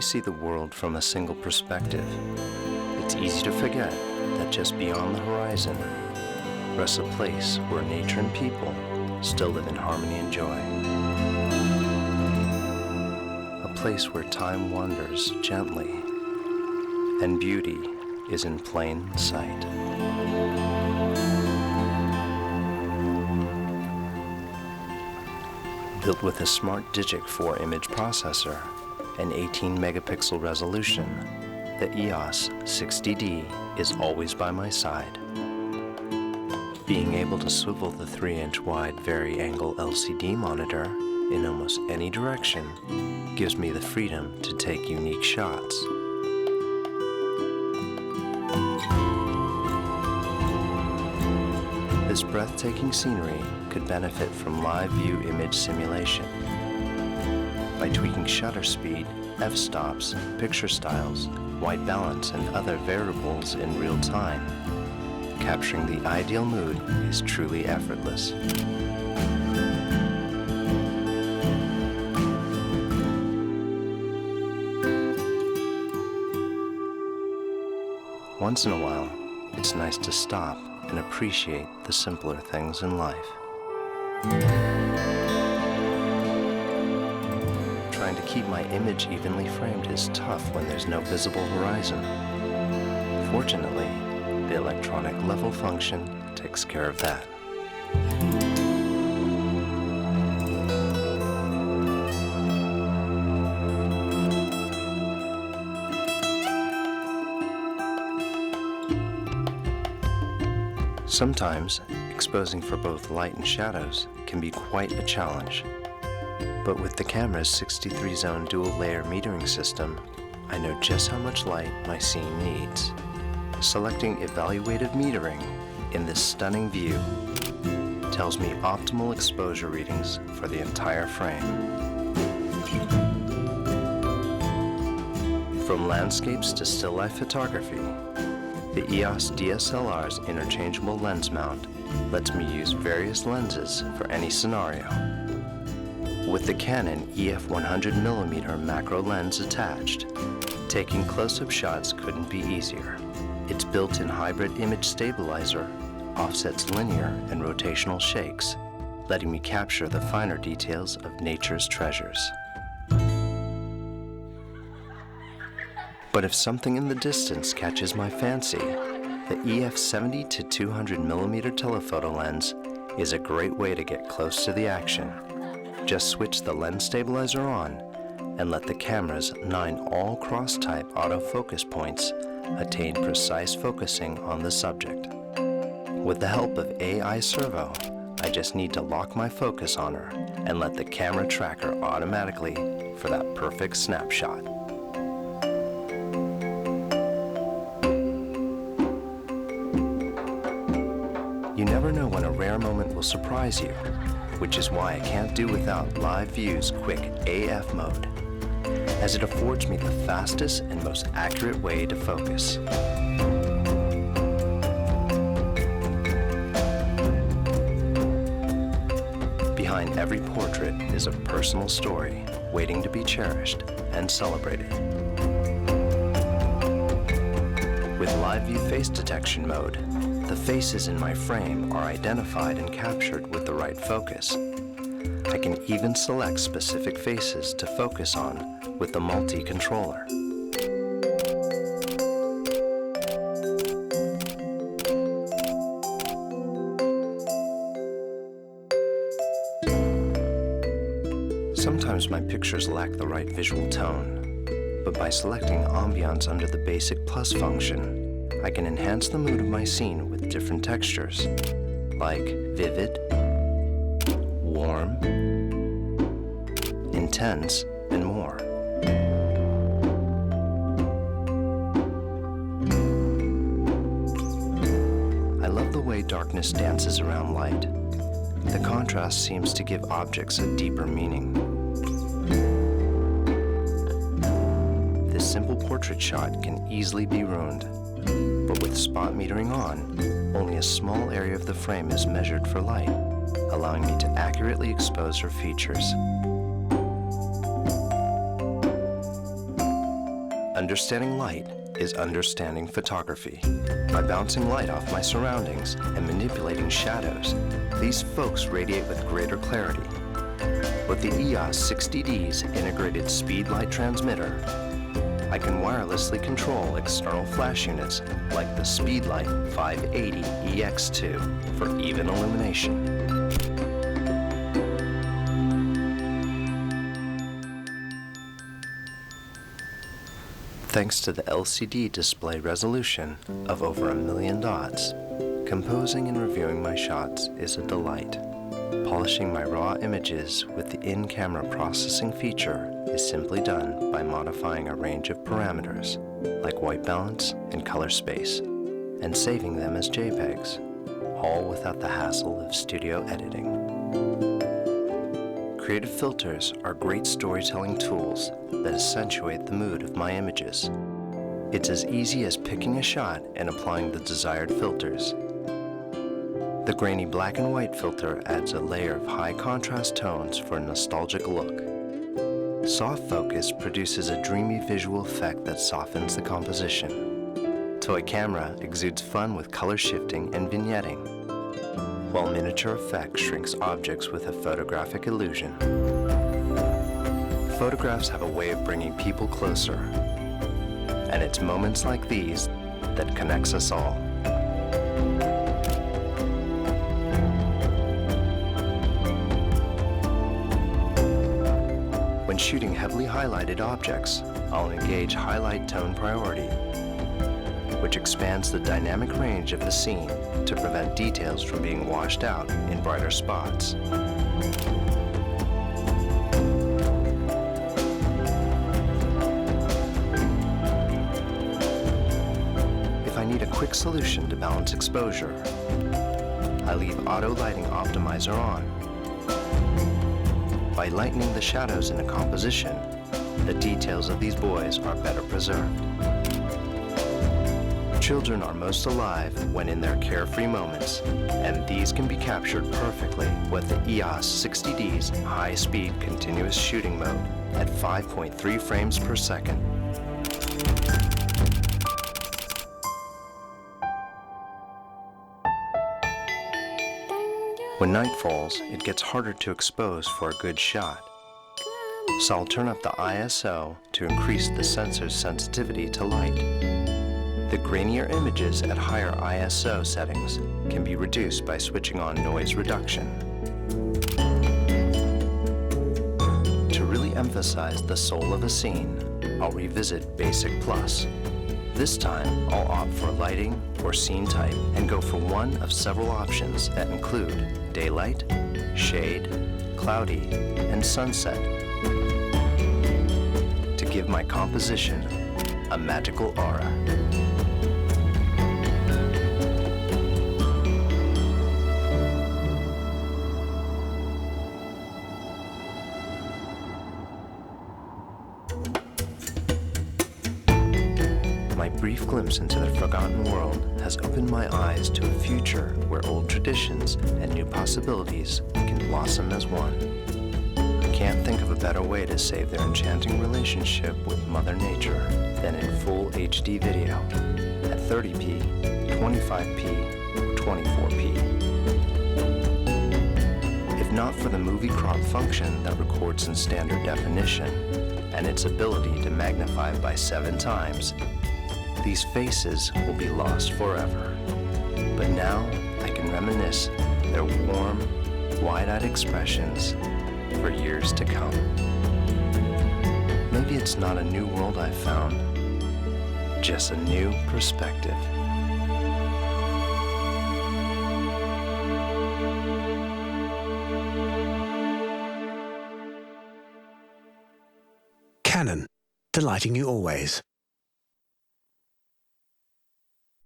only see the world from a single perspective, it's easy to forget that just beyond the horizon rests a place where nature and people still live in harmony and joy. A place where time wanders gently and beauty is in plain sight. Built with a smart Digic 4 image processor and 18 megapixel resolution, the EOS 60D is always by my side. Being able to swivel the 3-inch wide Vari-angle LCD monitor in almost any direction gives me the freedom to take unique shots. This breathtaking scenery could benefit from live view image simulation. By tweaking shutter speed, f-stops, picture styles, white balance, and other variables in real time, capturing the ideal mood is truly effortless. Once in a while, it's nice to stop and appreciate the simpler things in life. Trying to keep my image evenly framed is tough when there's no visible horizon. Fortunately, the electronic level function takes care of that. Sometimes, exposing for both light and shadows can be quite a challenge. But with the camera's 63-zone dual-layer metering system, I know just how much light my scene needs. Selecting evaluative metering in this stunning view tells me optimal exposure readings for the entire frame. From landscapes to still life photography, the EOS DSLR's interchangeable lens mount lets me use various lenses for any scenario. With the Canon EF 100mm macro lens attached, taking close-up shots couldn't be easier. Its built-in hybrid image stabilizer offsets linear and rotational shakes, letting me capture the finer details of nature's treasures. But if something in the distance catches my fancy, the EF 70 to 200mm telephoto lens is a great way to get close to the action. Just switch the lens stabilizer on and let the camera's 9 all-cross-type autofocus points attain precise focusing on the subject. With the help of AI Servo, I just need to lock my focus on her and let the camera track her automatically for that perfect snapshot. You never know when a rare moment will surprise you, which is why I can't do without Live View's quick AF mode, as it affords me the fastest and most accurate way to focus. Behind every portrait is a personal story waiting to be cherished and celebrated. With Live View face detection mode, the faces in my frame are identified and captured with the right focus. I can even select specific faces to focus on with the multi-controller. Sometimes my pictures lack the right visual tone, but by selecting ambiance under the basic plus function, I can enhance the mood of my scene with different textures, like vivid, warm, intense, and more. I love the way darkness dances around light. The contrast seems to give objects a deeper meaning. This simple portrait shot can easily be ruined, but with spot metering on, only a small area of the frame is measured for light, allowing me to accurately expose her features. Understanding light is understanding photography. By bouncing light off my surroundings and manipulating shadows, these folks radiate with greater clarity. With the EOS 60D's integrated speed light transmitter, I can wirelessly control external flash units like the Speedlight 580 EX2 for even illumination. Thanks to the LCD display resolution of over 1 million dots, composing and reviewing my shots is a delight. Polishing my raw images with the in-camera processing feature is simply done by modifying a range of parameters like white balance and color space, and saving them as JPEGs, all without the hassle of studio editing. Creative filters are great storytelling tools that accentuate the mood of my images. It's as easy as picking a shot and applying the desired filters. The grainy black and white filter adds a layer of high contrast tones for a nostalgic look. Soft focus produces a dreamy visual effect that softens the composition. Toy camera exudes fun with color shifting and vignetting, while miniature effect shrinks objects with a photographic illusion. Photographs have a way of bringing people closer, and it's moments like these that connects us all. When shooting heavily highlighted objects, I'll engage highlight tone priority, which expands the dynamic range of the scene to prevent details from being washed out in brighter spots. If I need a quick solution to balance exposure, I leave auto lighting optimizer on. By lightening the shadows in a composition, the details of these boys are better preserved. Children are most alive when in their carefree moments, and these can be captured perfectly with the EOS 60D's high-speed continuous shooting mode at 5.3 frames per second. When night falls, it gets harder to expose for a good shot. So I'll turn up the ISO to increase the sensor's sensitivity to light. The grainier images at higher ISO settings can be reduced by switching on noise reduction. To really emphasize the soul of a scene, I'll revisit Basic Plus. This time, I'll opt for lighting or scene type and go for one of several options that include daylight, shade, cloudy, and sunset to give my composition a magical aura. My brief glimpse into the forgotten world has opened my eyes to a future where old traditions and new possibilities can blossom as one. I can't think of a better way to save their enchanting relationship with Mother Nature than in full HD video at 30p, 25p, or 24p. If not for the movie crop function that records in standard definition and its ability to magnify by 7 times, these faces will be lost forever. But now I can reminisce their warm, wide-eyed expressions for years to come. Maybe it's not a new world I've found, just a new perspective. Canon, delighting you always.